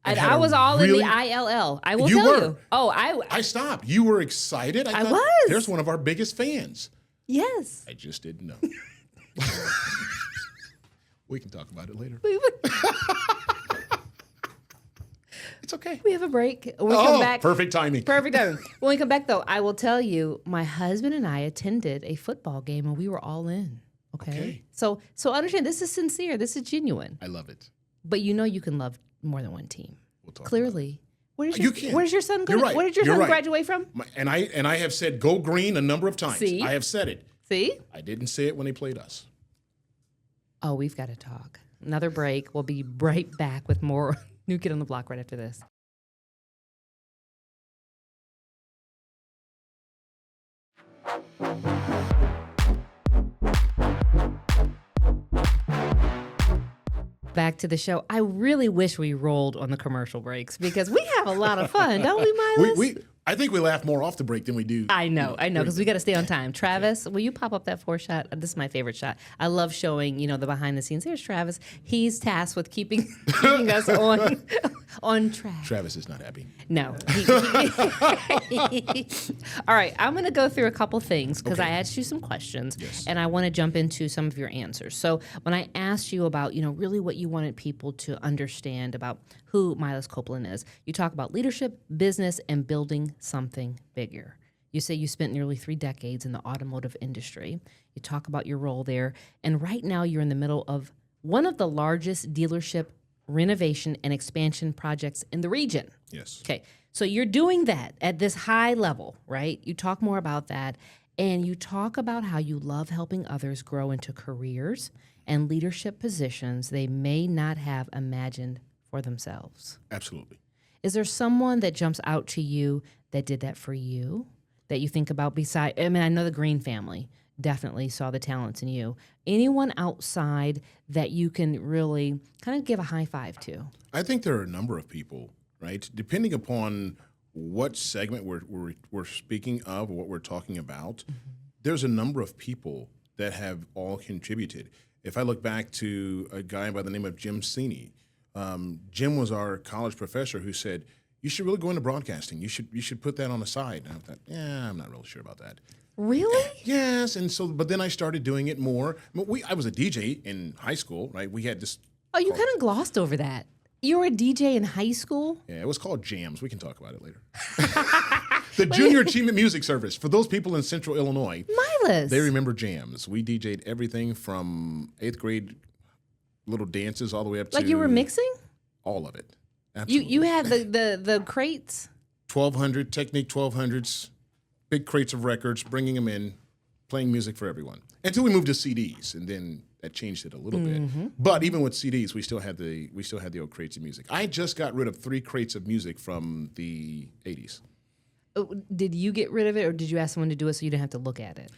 B: And I was all in the ILL. I will tell you. Oh,
C: I stopped. You were excited. I thought,
B: was.
C: There's one of our biggest fans.
B: Yes.
C: I just didn't know. We can talk about it later. It's okay.
B: We have a break. When we come back.
C: Perfect timing.
B: Perfect timing. When we come back, though, I will tell you, my husband and I attended a football game, and we were all in. Okay. So understand, this is sincere. This is genuine.
C: I love it.
B: But you know you can love more than one team.
C: We'll talk
B: Clearly.
C: Where does
B: your son go?
C: You're right.
B: Where did your son graduate from?
C: And I have said go green a number of times.
B: See?
C: I have said it.
B: See?
C: I didn't say it when they played us.
B: Oh, we've got to talk. Another break. We'll be right back with more New Kid on the Block right after this. Back to the show. I really wish we rolled on the commercial breaks because we have a lot of fun, don't we, Miles?
C: I think we laugh more off the break than we do.
B: I know, because we got to stay on time. Travis, will you pop up that 4 shot? This is my favorite shot. I love showing, the behind the scenes. Here's Travis. He's tasked with keeping us on track.
C: Travis is not happy.
B: No. All right, I'm going to go through a couple things because I asked you some questions, and I want to jump into some of your answers. So when I asked you about, really what you wanted people to understand about who M-Y-L-E-S Copeland is, you talk about leadership, business, and building something bigger. You say you spent nearly 3 decades in the automotive industry. You talk about your role there, and right now you're in the middle of one of the largest dealership renovation and expansion projects in the region.
C: Yes.
B: Okay, so you're doing that at this high level, right? You talk more about that, and you talk about how you love helping others grow into careers and leadership positions they may not have imagined for themselves.
C: Absolutely.
B: Is there someone that jumps out to you that did that for you, that you think about I know the Green family definitely saw the talents in you. Anyone outside that you can really kind of give a high five to?
C: I think there are a number of people, right? Depending upon what segment we're speaking of or what we're talking about, there's a number of people that have all contributed. If I look back to a guy by the name of Jim Sini, Jim was our college professor who said, you should really go into broadcasting. You should put that on the side. And I thought, I'm not really sure about that.
B: Really?
C: Yes. And so, but then I started doing it more. I was a DJ in high school, right? We had this.
B: Oh, you kind of glossed over that. You were a DJ in high school?
C: Yeah, it was called Jams. We can talk about it later. The Junior Achievement Music Service. For those people in Central Illinois,
B: M-Y-L-E-S.
C: They remember Jams. We DJ'd everything from 8th grade little dances all the way up to...
B: Like you were mixing?
C: All of it. Absolutely.
B: You had the crates?
C: 1,200, Technique 1200s, big crates of records, bringing them in, playing music for everyone. Until we moved to CDs, and then that changed it a little bit. But even with CDs, we still had the old crates of music. I just got rid of 3 crates of music from the 80s.
B: Did you get rid of it, or did you ask someone to do it so you didn't have to look at it?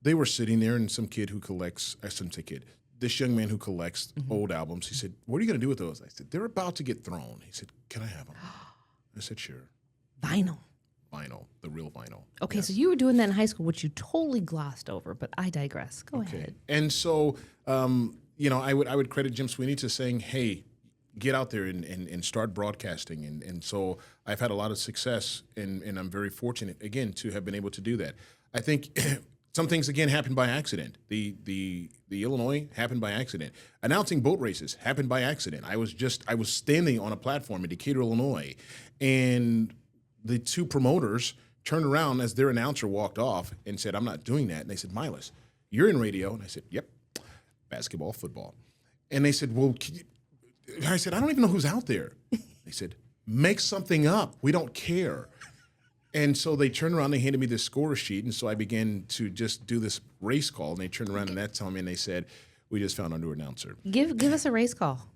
C: They were sitting there, and some kid who collects, I shouldn't say kid, this young man who collects old albums, he said, "What are you going to do with those?" I said, "They're about to get thrown." He said, "Can I have them?" I said, "Sure."
B: Vinyl.
C: Vinyl, the real vinyl.
B: Okay,
C: Yes.
B: so you were doing that in high school, which you totally glossed over, but I digress. Go ahead.
C: And so, I would credit Jim Sweeney to saying, "Hey, get out there and start broadcasting." And so I've had a lot of success, and I'm very fortunate, again, to have been able to do that. I think some things, again, happened by accident. The Illinois happened by accident. Announcing boat races happened by accident. I was standing on a platform in Decatur, Illinois, and the 2 promoters turned around as their announcer walked off and said, "I'm not doing that." And they said, "Miles, you're in radio." And I said, "Yep, basketball, football." And they said, "Well," I said, "I don't even know who's out there." They said, "Make something up. We don't care." And so they turned around, they handed me this score sheet, and so I began to just do this race call, and they turned around and that told me, and they said, "We just found our new announcer."
B: Give us a race call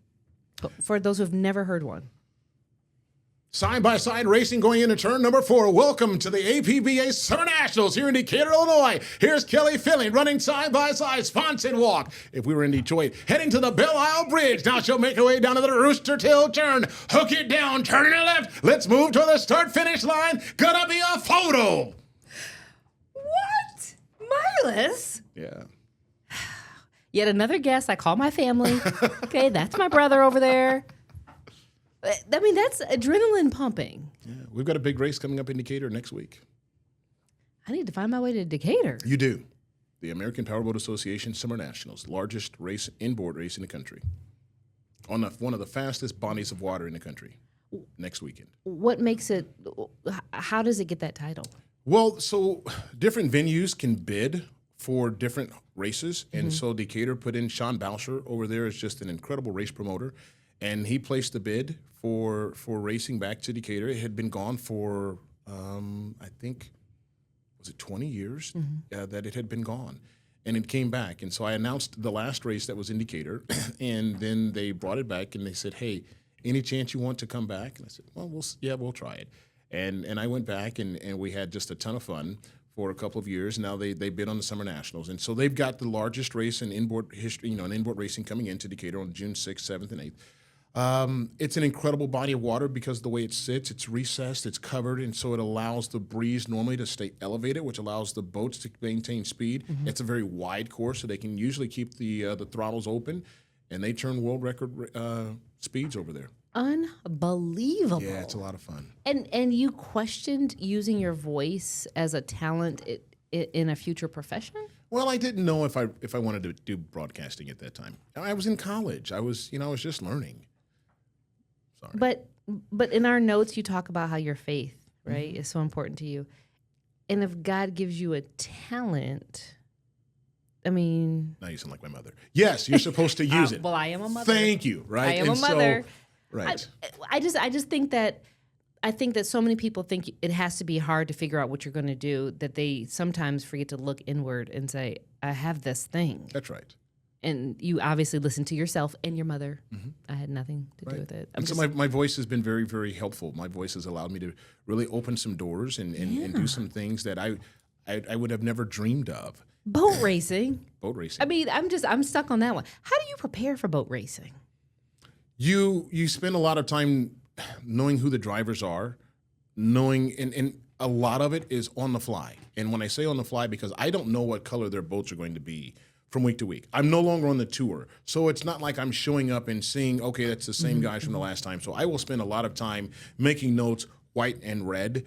B: for those who have never heard one.
C: Side-by-side racing going into turn number 4. Welcome to the APBA Summer Nationals here in Decatur, Illinois. Here's Kelly Finley running side-by-side, sponsored walk. If we were in Detroit, heading to the Belle Isle Bridge. Now she'll make her way down to the Rooster Tail turn. Hook it down, turning to left. Let's move to the start-finish line. Gonna be a photo.
B: What? Miles?
C: Yeah.
B: Yet another guest. I call my family. Okay, that's my brother over there. I mean, that's adrenaline pumping.
C: Yeah. We've got a big race coming up in Decatur next week.
B: I need to find my way to Decatur.
C: You do. The American Powerboat Association Summer Nationals, largest race, inboard race in the country. On one of the fastest bodies of water in the country next weekend.
B: What makes it, how does it get that title?
C: Well, so different venues can bid for different races. And so Decatur put in Sean Boucher over there is just an incredible race promoter. And he placed the bid for racing back to Decatur. It had been gone for, I think, was it 20 years that it had been gone. And it came back. And so I announced the last race that was in Decatur. And then they brought it back and they said, "Hey, any chance you want to come back?" And I said, "Well, we'll try it." And I went back and we had just a ton of fun for a couple of years. Now they bid on the Summer Nationals. And so they've got the largest race in inboard history, in inboard racing coming into Decatur on June 6th, 7th, and 8th. It's an incredible body of water because of the way it sits. It's recessed, it's covered, and so it allows the breeze normally to stay elevated, which allows the boats to maintain speed. It's a very wide course, so they can usually keep the throttles open, and they turn world record speeds over there.
B: Unbelievable.
C: Yeah, it's a lot of fun.
B: And you questioned using your voice as a talent in a future profession?
C: Well, I didn't know if I wanted to do broadcasting at that time. I was in college. I was just learning. Sorry.
B: But in our notes, you talk about how your faith, right, is so important to you. And if God gives you a talent, I mean...
C: Now you sound like my mother. Yes, you're supposed to use it.
B: Well, I am a mother.
C: Thank you, right?
B: I am a mother.
C: Right.
B: I just think that so many people think it has to be hard to figure out what you're going to do, that they sometimes forget to look inward and say, I have this thing.
C: That's right.
B: And you obviously listen to yourself and your mother. I had nothing to do with it.
C: And so my voice has been very, very helpful. My voice has allowed me to really open some doors and do some things that I would have never dreamed of.
B: Boat racing.
C: Boat racing.
B: I mean, I'm stuck on that one. How do you prepare for boat racing?
C: You spend a lot of time knowing who the drivers are, knowing, and a lot of it is on the fly. And when I say on the fly, because I don't know what color their boats are going to be from week to week. I'm no longer on the tour. So it's not like I'm showing up and seeing, okay, that's the same guys from the last time. So I will spend a lot of time making notes, white and red,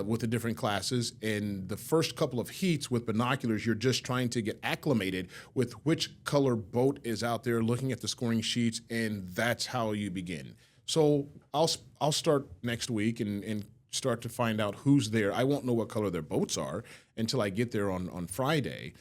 C: with the different classes. And the first couple of heats with binoculars, you're just trying to get acclimated with which color boat is out there, looking at the scoring sheets, and that's how you begin. So I'll start next week and start to find out who's there. I won't know what color their boats are until I get there on Friday.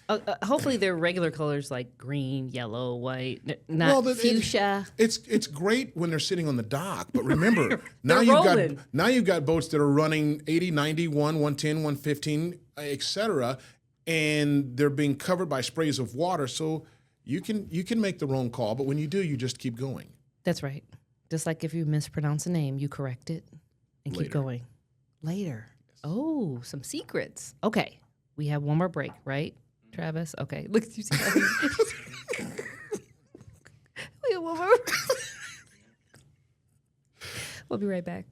B: Hopefully they're regular colors like green, yellow, white, not fuchsia.
C: It's great when they're sitting on the dock, but remember, now
B: rolling.
C: you've got boats that are running 80, 90, 110, 115, etc., and they're being covered by sprays of water. So you can make the wrong call, but when you do, you just keep going.
B: That's right. Just like if you mispronounce a name, you correct it and keep going. Later. Yes. Oh, some secrets. Okay. We have one more break, right, Travis? Okay. Look at you. We have one more. We'll be right back.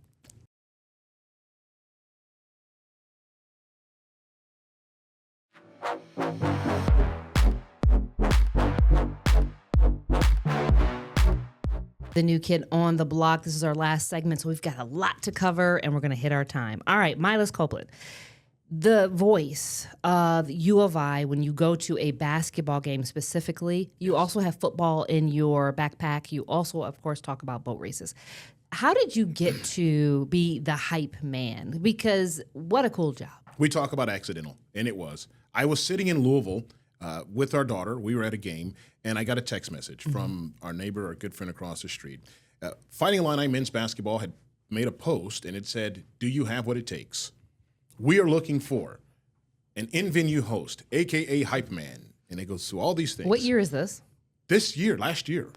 B: The new kid on the block. This is our last segment, so we've got a lot to cover, and we're going to hit our time. All right, M-Y-L-E-S Copeland. The voice of U of I, when you go to a basketball game specifically, you also have football in your backpack. You also, of course, talk about boat races. How did you get to be the hype man? Because what a cool job.
C: We talk about accidental, and it was. I was sitting in Louisville with our daughter. We were at a game, and I got a text message from our neighbor, our good friend across the street. Fighting Illini men's basketball had made a post, and it said, "Do you have what it takes? We are looking for an in-venue host, a.k.a. hype man." And it goes through all these things.
B: What year is this?
C: This year, last year.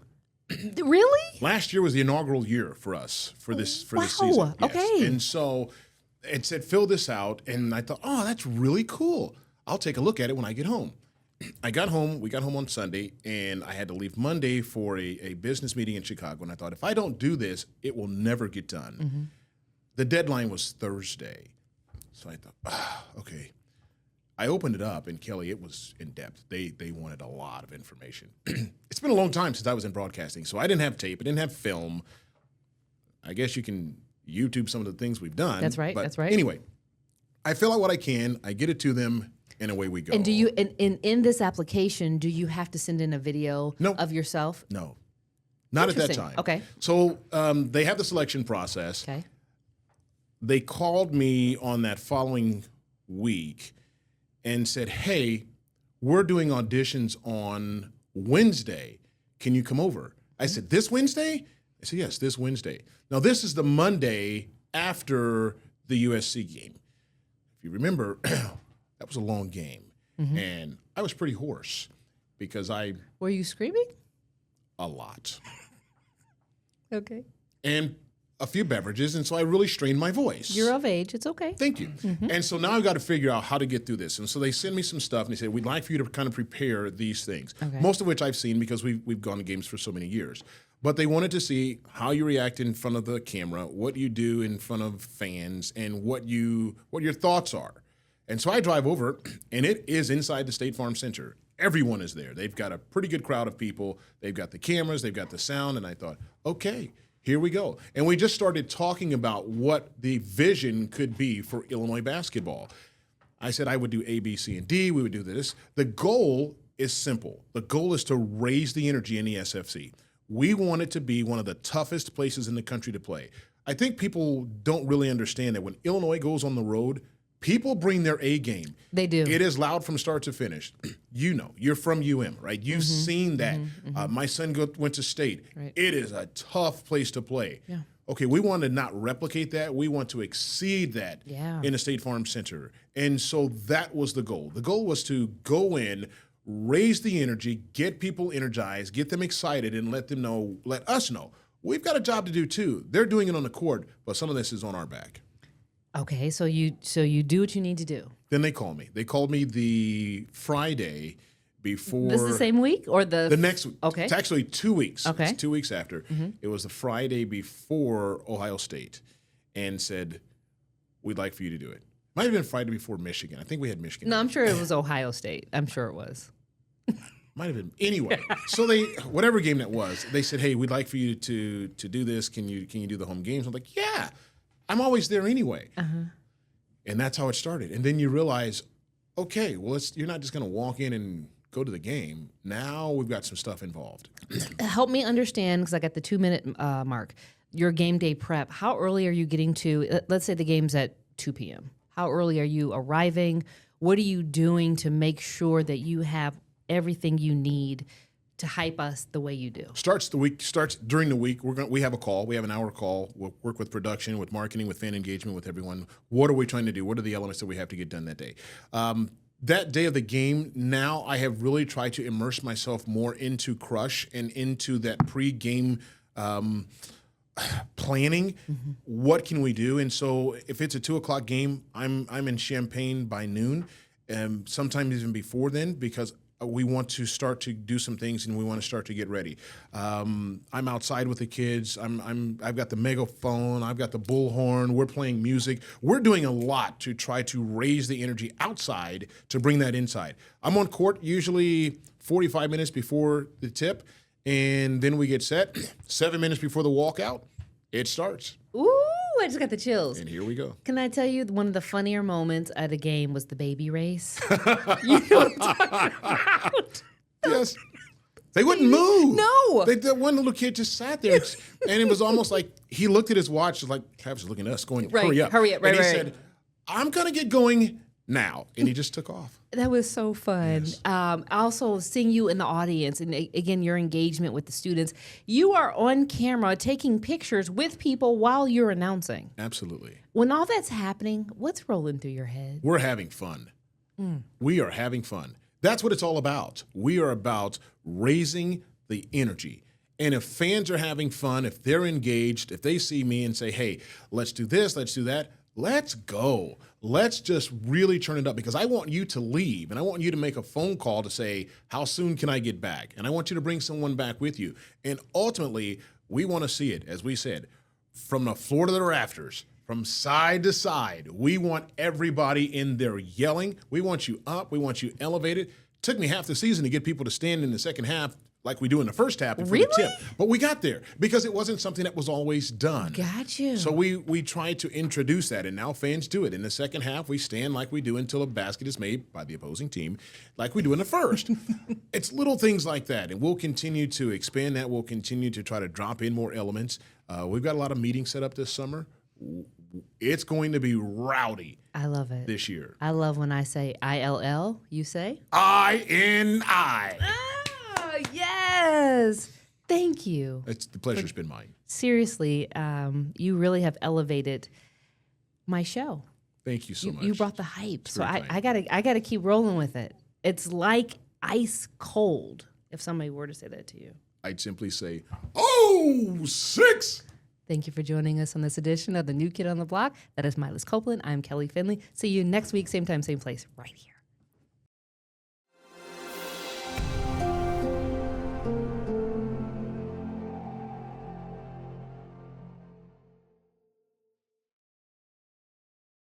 B: Really?
C: Last year was the inaugural year for us for this
B: Wow.
C: season. Yes.
B: Okay.
C: And so it said, fill this out. And I thought, oh, that's really cool. I'll take a look at it when I get home. We got home on Sunday, and I had to leave Monday for a business meeting in Chicago. And I thought, if I don't do this, it will never get done. The deadline was Thursday. So I thought, okay. I opened it up, and Kelly, it was in depth. They wanted a lot of information. It's been a long time since I was in broadcasting, so I didn't have tape. I didn't have film. I guess you can YouTube some of the things we've done.
B: That's right.
C: But
B: That's right.
C: Anyway, I fill out what I can. I get it to them, and away we go.
B: And do you in this application, do you have to send in a video of yourself?
C: No. Not at that time.
B: Okay.
C: So they have the selection process.
B: Okay.
C: They called me on that following week and said, hey, we're doing auditions on Wednesday. Can you come over? I said, this Wednesday? I said, yes, this Wednesday. Now, this is the Monday after the USC game. If you remember, that was a long game. And I was pretty hoarse because
B: Were you screaming?
C: a lot.
B: Okay.
C: And a few beverages, and so I really strained my voice.
B: You're of age. It's okay.
C: Thank you. And so now I've got to figure out how to get through this. And so they send me some stuff, and they say, we'd like for you to kind of prepare these things, most of which I've seen because we've gone to games for so many years. But they wanted to see how you react in front of the camera, what you do in front of fans, and what your thoughts are. And so I drive over, and it is inside the State Farm Center. Everyone is there. They've got a pretty good crowd of people. They've got the cameras. They've got the sound. And I thought, okay, here we go. And we just started talking about what the vision could be for Illinois basketball. I said I would do A, B, C, and D. We would do this. The goal is simple. The goal is to raise the energy in the SFC. We want it to be one of the toughest places in the country to play. I think people don't really understand that when Illinois goes on the road, people bring their A game.
B: They do.
C: It is loud from start to finish. You know, you're from UM, right? You've seen that. My son went to State.
B: Right.
C: It is a tough place to play.
B: Yeah.
C: Okay, we want to not replicate that. We want to exceed that in the State Farm Center. And so that was the goal. The goal was to go in, raise the energy, get people energized, get them excited, and let us know. We've got a job to do too. They're doing it on the court, but some of this is on our back.
B: Okay, so you do what you need to do.
C: Then they call me. They called me the Friday before.
B: This is the same week or the
C: next week?
B: Okay,
C: it's actually 2 weeks.
B: Okay,
C: it's 2 weeks after. It was the Friday before Ohio State, and said, "We'd like for you to do it." Might have been Friday before Michigan. I think we had Michigan.
B: No, I'm sure it was Ohio State. I'm sure it was.
C: Might have been. Anyway, so whatever game that was, they said, "Hey, we'd like for you to do this. Can you do the home games?" I'm like, "Yeah, I'm always there anyway." And that's how it started. And then you realize, okay, well, you're not just going to walk in and go to the game. Now we've got some stuff involved.
B: Help me understand, because I got the 2-minute mark. Your game day prep. How early are you getting to? Let's say the game's at 2 p.m. How early are you arriving? What are you doing to make sure that you have everything you need to hype us the way you do?
C: Starts during the week. We have a call. We have an hour call. We'll work with production, with marketing, with fan engagement, with everyone. What are we trying to do? What are the elements that we have to get done that day? that day of the game, now I have really tried to immerse myself more into Crush and into that pre-game planning. What can we do? And so if it's a 2:00 game, I'm in Champaign by noon, and sometimes even before then, because we want to start to do some things and we want to start to get ready. I'm outside with the kids. I've got the megaphone. I've got the bullhorn. We're playing music. We're doing a lot to try to raise the energy outside to bring that inside. I'm on court usually 45 minutes before the tip, and then we get set. 7 minutes before the walkout, it starts.
B: Ooh, I just got the chills.
C: And here we go.
B: Can I tell you, one of the funnier moments at a game was the baby race? You know what I'm talking about?
C: Yes. They wouldn't move.
B: No.
C: That one little kid just sat there, and it was almost like he looked at his watch, like Travis was looking at us, going, "Hurry up,
B: hurry up!" Right,
C: and he
B: right.
C: said, "I'm gonna get going now," and he just took off.
B: That was so fun.
C: Yes.
B: Also, seeing you in the audience, and again, your engagement with the students. You are on camera taking pictures with people while you're announcing.
C: Absolutely.
B: When all that's happening, what's rolling through your head?
C: We're having fun. We are having fun. That's what it's all about. We are about raising the energy. And if fans are having fun, if they're engaged, if they see me and say, "Hey, let's do this, let's do that," let's go. Let's just really turn it up, because I want you to leave and I want you to make a phone call to say, "How soon can I get back?" And I want you to bring someone back with you. And ultimately, we want to see it, as we said, from the floor to the rafters, from side to side. We want everybody in there yelling. We want you up. We want you elevated. Took me half the season to get people to stand in the second half like we do in the first half before the tip. But we got there because it wasn't something that was always done.
B: Got you.
C: So we tried to introduce that, and now fans do it. In the second half, we stand like we do until a basket is made by the opposing team, like we do in the first. It's little things like that, and we'll continue to expand that. We'll continue to try to drop in more elements. We've got a lot of meetings set up this summer. It's going to be rowdy.
B: I love it.
C: This year.
B: I love when I say ILL, you say?
C: I-N-I.
B: Oh, yes. Thank you.
C: The pleasure's been mine.
B: Seriously, you really have elevated my show.
C: Thank you so much.
B: You brought the hype. So
C: very
B: I gotta keep rolling with it. It's like ice cold, if somebody were to say that to you.
C: I'd simply say, "Oh, 6."
B: Thank you for joining us on this edition of The New Kid on the Block. That is M-Y-L-E-S Copeland. I'm Kelly Finley. See you next week, same time, same place, right here.